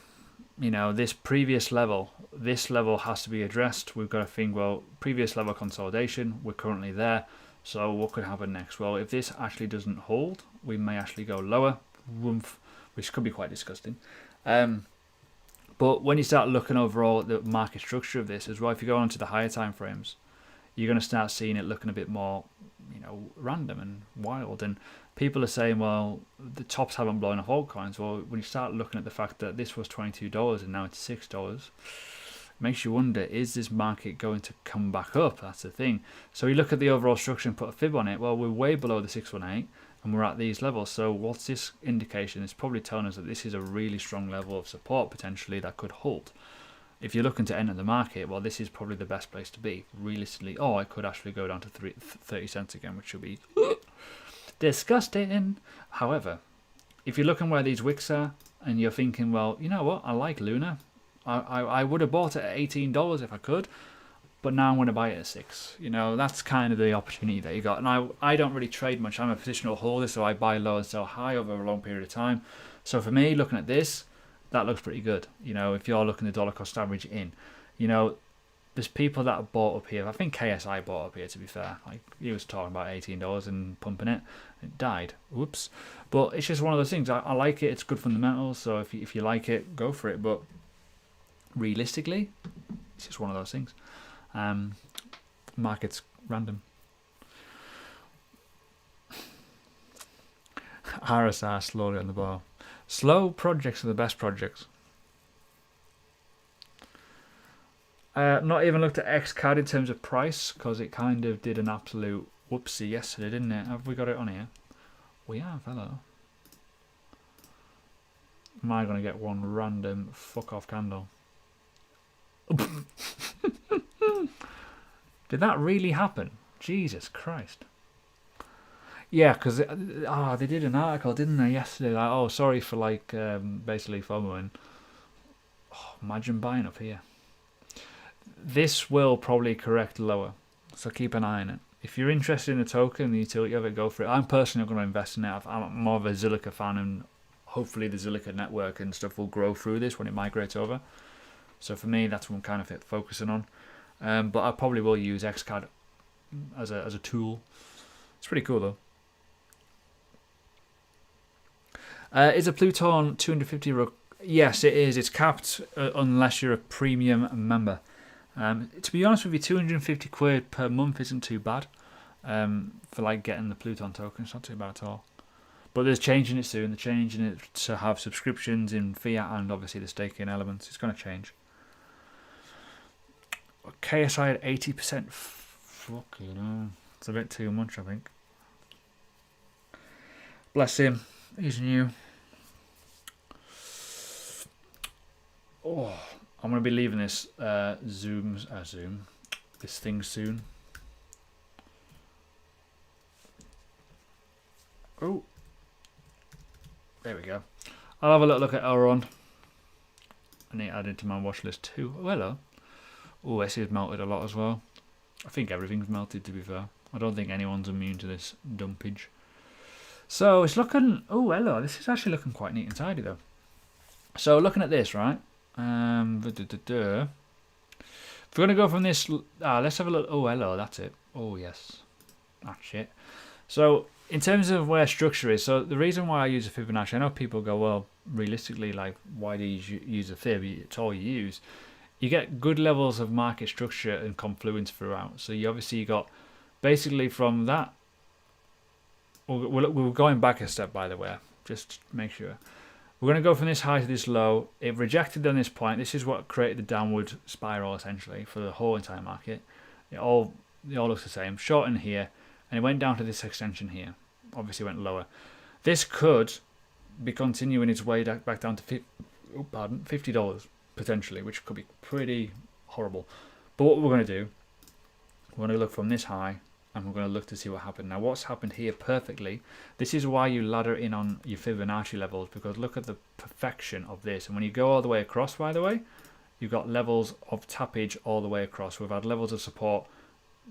This previous level, this level has to be addressed. We've got to think, well, previous level consolidation, we're currently there. So what could happen next? Well, if this actually doesn't hold, we may actually go lower, which could be quite disgusting. But when you start looking overall at the market structure of this as well, if you go on to the higher time frames, you're going to start seeing it looking a bit more, random and wild. And people are saying, well, the tops haven't blown off altcoins. Well, when you start looking at the fact that this was $22 and now it's $6, it makes you wonder, is this market going to come back up? That's the thing. So you look at the overall structure and put a fib on it. Well, we're way below the 618 and we're at these levels. So what's this indication? It's probably telling us that this is a really strong level of support potentially that could hold. If you're looking to enter the market, well, this is probably the best place to be, realistically. Oh, I could actually go down to 30 cents again, which would be disgusting. However, if you're looking where these wicks are and you're thinking, well, you know what, I like Luna. I would have bought it at $18 if I could, but now I'm going to buy it at $6. That's kind of the opportunity that you got. And I don't really trade much. I'm a positional holder, so I buy low and sell high over a long period of time. So for me, looking at this, that looks pretty good. If you're looking at dollar cost average in, there's people that have bought up here. I think KSI bought up here, to be fair. Like, he was talking about $18 and pumping it. It died. Whoops. But it's just one of those things. I like it. It's good fundamentals. So if you like it, go for it. But realistically, it's just one of those things. Market's random. RSR slowly on the bar. Slow projects are the best projects. Not even looked at XCAD in terms of price, because it kind of did an absolute whoopsie yesterday, didn't it? Have we got it on here? We have, hello. Am I going to get one random fuck off candle? Did that really happen? Jesus Christ. Yeah, because they did an article, didn't they, yesterday? Like, oh, sorry for basically FOMOing. Oh, imagine buying up here. This will probably correct lower, so keep an eye on it. If you're interested in the token, the utility of it, go for it. I'm personally not going to invest in it. I'm more of a Zilliqa fan, and hopefully the Zilliqa network and stuff will grow through this when it migrates over. So for me, that's what I'm kind of focusing on. But I probably will use XCAD as a tool. It's pretty cool though. Is a Pluton 250? Yes, it is. It's capped unless you're a premium member. To be honest with you, 250 quid per month isn't too bad for getting the Pluton token. It's not too bad at all. But they're changing it soon. They're changing it to have subscriptions in fiat and obviously the staking elements. It's going to change. KSI at 80%. Fuck, it's a bit too much, I think. Bless him. He's new. Oh, I'm going to be leaving this Zoom, this thing soon. Oh, there we go. I'll have a little look at Elrond. I need to add it to my watch list too. Oh, hello. Oh, Essie's melted a lot as well. I think everything's melted, to be fair. I don't think anyone's immune to this dumpage. So it's looking... Oh, hello. This is actually looking quite neat and tidy, though. So looking at this, right? If we're going to go from this... let's have a look. Oh, hello. That's it. Oh, yes. That's it. So in terms of where structure is, so the reason why I use a Fibonacci, I know people go, well, realistically, like, why do you use a fib? It's all you use. You get good levels of market structure and confluence throughout. So you obviously got basically from that. We're going back a step, by the way, just to make sure. We're going to go from this high to this low. It rejected on this point. This is what created the downward spiral essentially for the whole entire market. It all looks the same. Short in here, and it went down to this extension here. Obviously went lower. This could be continuing its way back down to $50 potentially, which could be pretty horrible. But what we're going to do, we're going to look from this high, and we're going to look to see what happened. Now, what's happened here perfectly, this is why you ladder in on your Fibonacci levels, because look at the perfection of this. And when you go all the way across, by the way, you've got levels of tappage all the way across. We've had levels of support.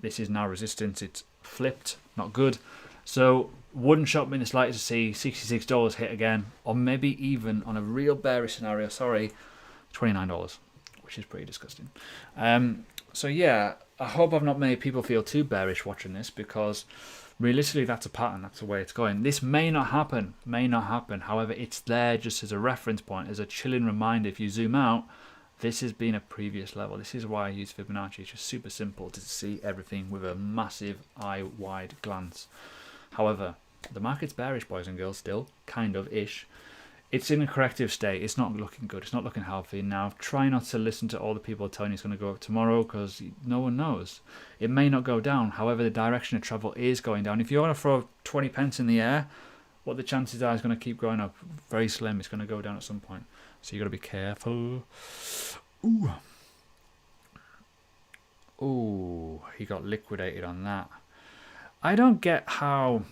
This is now resistance. It's flipped, not good. So wouldn't shock me in the slightest to see $66 hit again, or maybe even on a real bearish scenario, $29, which is pretty disgusting. So yeah, I hope I've not made people feel too bearish watching this, because realistically that's a pattern, that's the way it's going. This may not happen, however it's there just as a reference point, as a chilling reminder. If you zoom out, this has been a previous level. This is why I use Fibonacci. It's just super simple to see everything with a massive eye-wide glance. However, the market's bearish, boys and girls, still, kind of ish. It's in a corrective state. It's not looking good. It's not looking healthy. Now, try not to listen to all the people telling you it's going to go up tomorrow, because no one knows. It may not go down. However, the direction of travel is going down. If you want to throw 20 pence in the air, what the chances are is going to keep going up. Very slim. It's going to go down at some point. So you got to be careful. Ooh. Ooh, he got liquidated on that. I don't get how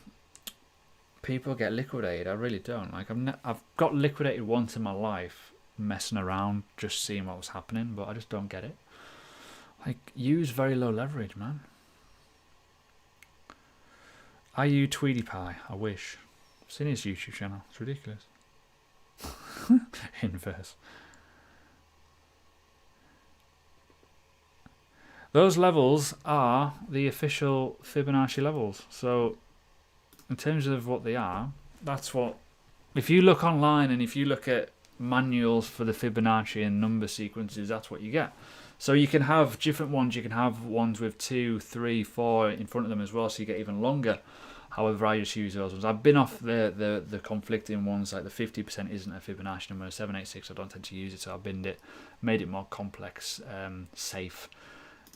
people get liquidated. I really don't. Like I've got liquidated once in my life, messing around, just seeing what was happening, but I just don't get it. Like, use very low leverage, man. Are you Tweety Pie? I wish. I've seen his YouTube channel. It's ridiculous. Inverse. Those levels are the official Fibonacci levels. So in terms of what they are, that's what, if you look online and if you look at manuals for the Fibonacci and number sequences, that's what you get. So you can have different ones. You can have ones with 2, 3, 4 in front of them as well, so you get even longer. However, I just use those ones. I've been off the conflicting ones, like the 50% isn't a Fibonacci number, 786 I don't tend to use it, so I binned it, made it more complex, safe.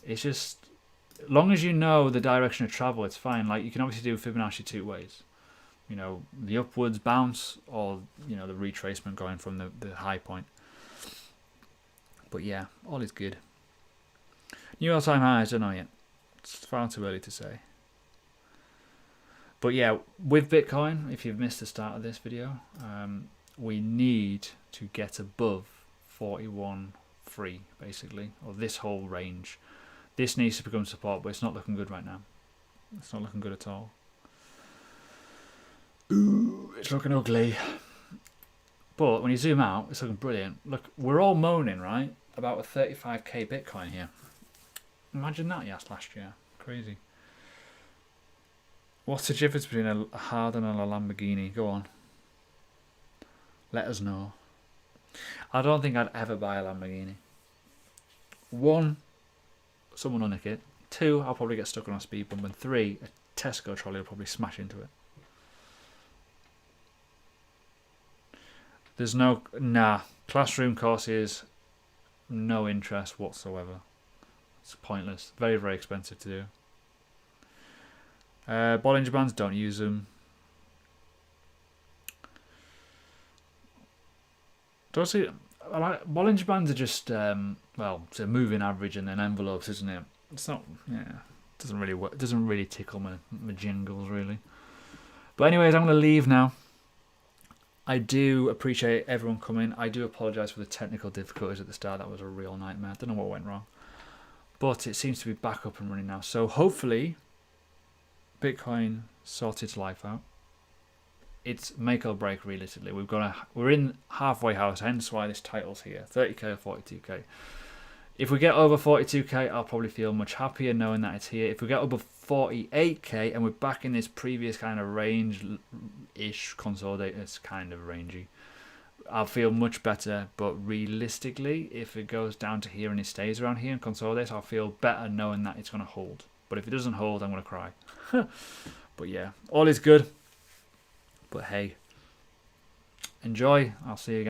It's just, as long as you know the direction of travel, it's fine. Like, you can obviously do Fibonacci two ways. You know, the upwards bounce, or, you know, the retracement going from the high point. But yeah, all is good. New all-time highs, I don't know yet. It's far too early to say. But yeah, with Bitcoin, if you've missed the start of this video, we need to get above 41.3 basically, or this whole range. This needs to become support, but it's not looking good right now. It's not looking good at all. Ooh, it's looking ugly. But when you zoom out, it's looking brilliant. Look, we're all moaning, right, about a 35k Bitcoin here. Imagine that, yes, last year. Crazy. What's the difference between a Harden and a Lamborghini? Go on. Let us know. I don't think I'd ever buy a Lamborghini. 1, someone will nick it. 2, I'll probably get stuck on a speed bump. And 3, a Tesco trolley will probably smash into it. There's no, classroom courses, no interest whatsoever. It's pointless. Very, very expensive to do. Bollinger Bands, don't use them. Don't see. I like Bollinger Bands are just well, it's a moving average and then envelopes, isn't it? It's not. Yeah, doesn't really work. Doesn't really tickle my jingles really. But anyways, I'm gonna leave now. I do appreciate everyone coming. I do apologise for the technical difficulties at the start. That was a real nightmare. I don't know what went wrong. But it seems to be back up and running now. So hopefully Bitcoin sorts its life out. It's make or break realistically. We're in halfway house, hence why this title's here. 30k or 42k. If we get over 42k, I'll probably feel much happier knowing that it's here. If we get above 48k and we're back in this previous kind of range-ish consolidate, it's kind of rangy, I'll feel much better. But realistically, if it goes down to here and it stays around here and consolidates, I'll feel better knowing that it's going to hold. But if it doesn't hold, I'm going to cry. But yeah, all is good. But hey, enjoy. I'll see you again.